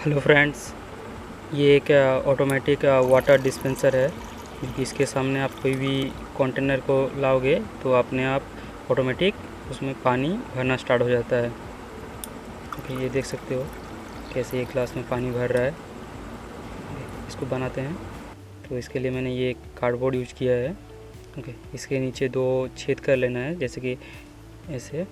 Hello friends, ये एक automatic water dispenser है। इसके सामने आप कोई भी कंटेनर को लाओगे तो अपने आप ऑटोमेटिक उसमें पानी भरना स्टार्ट हो जाता है। ओके, ये देख सकते हो कैसे एक ग्लास में पानी भर रहा है। इसको बनाते हैं तो इसके लिए मैंने ये कार्डबोर्ड यूज किया है। ओके, इसके नीचे 2 छेद कर लेना है, जैसे कि ऐसे।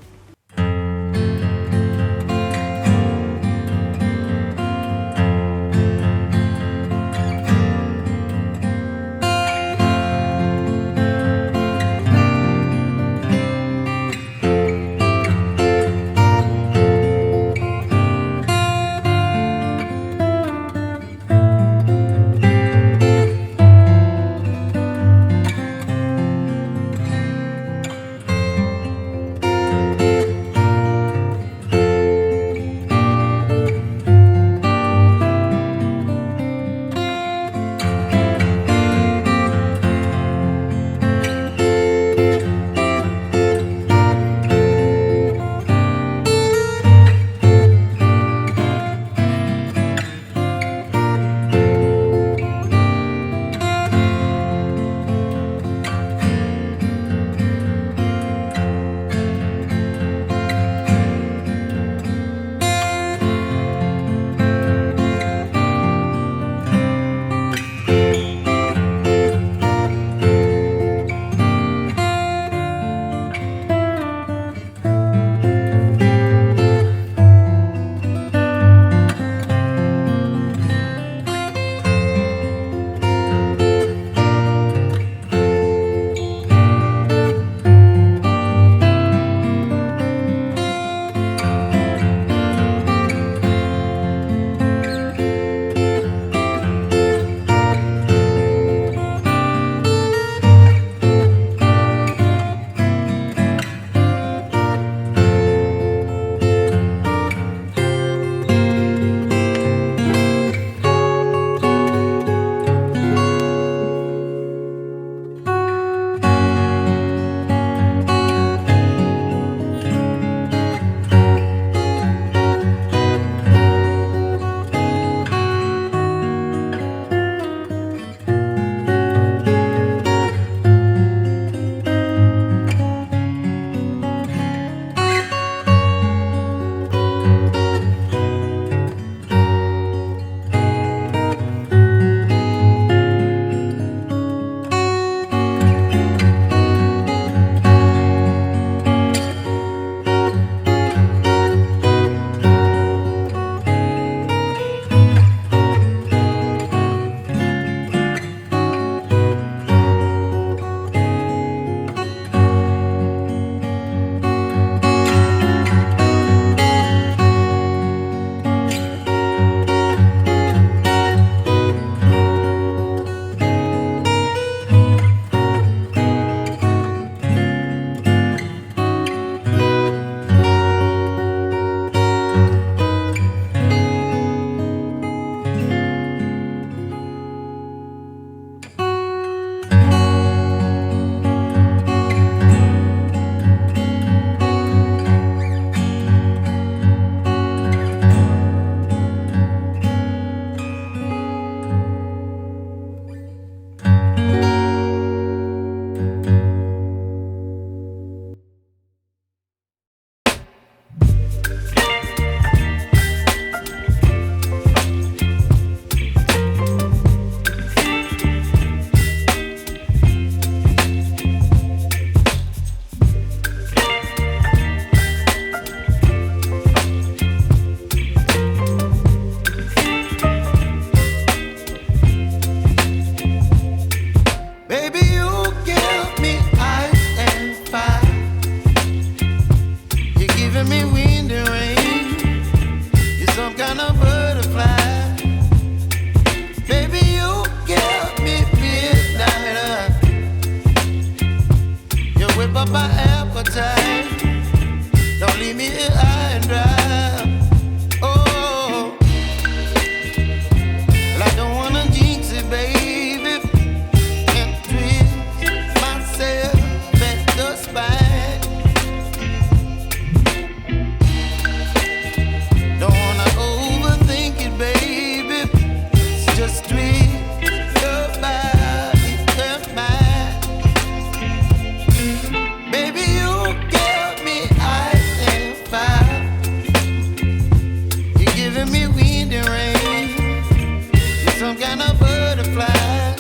chilling me wind and rain. You're some kind of butterfly.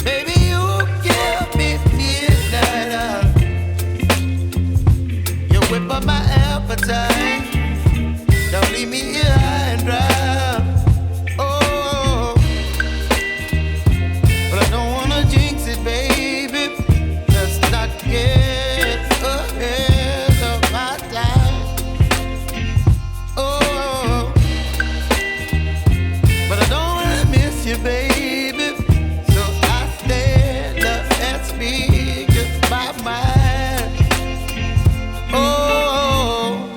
Baby, you give me midnight. You whip up my appetite. Don't leave me here high and dry. Oh, but I don't wanna jinx it, baby. Let's not get ahead of my time. Oh, but I don't wanna miss you, baby. So I stand up and speak just my mind. Oh,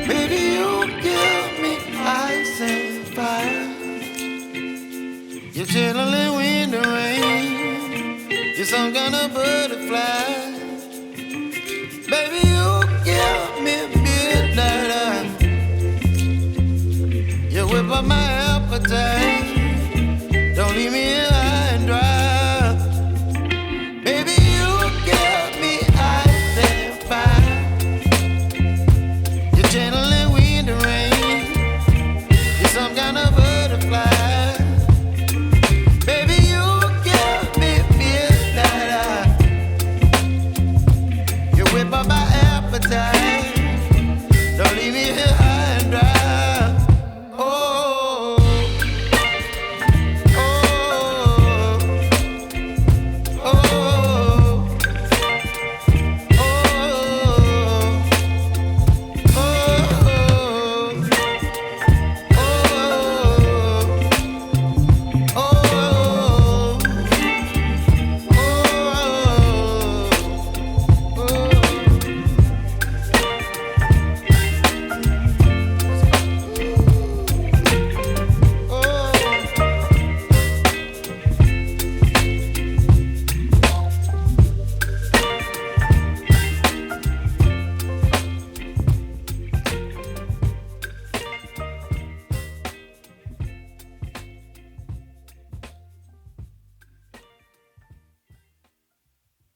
baby, you give me ice and fire. You're chilling wind and rain. You're some kind of butterfly. Baby, you give me midnight. You whip up my appetite. Don't leave me here high and dry. Baby, you give me ice and fire. You're channeling wind and rain. You're some kind of butterfly. Baby, you give me midnight. You whip up my appetite. Don't leave me here high and dry. Oh, oh, oh,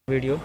video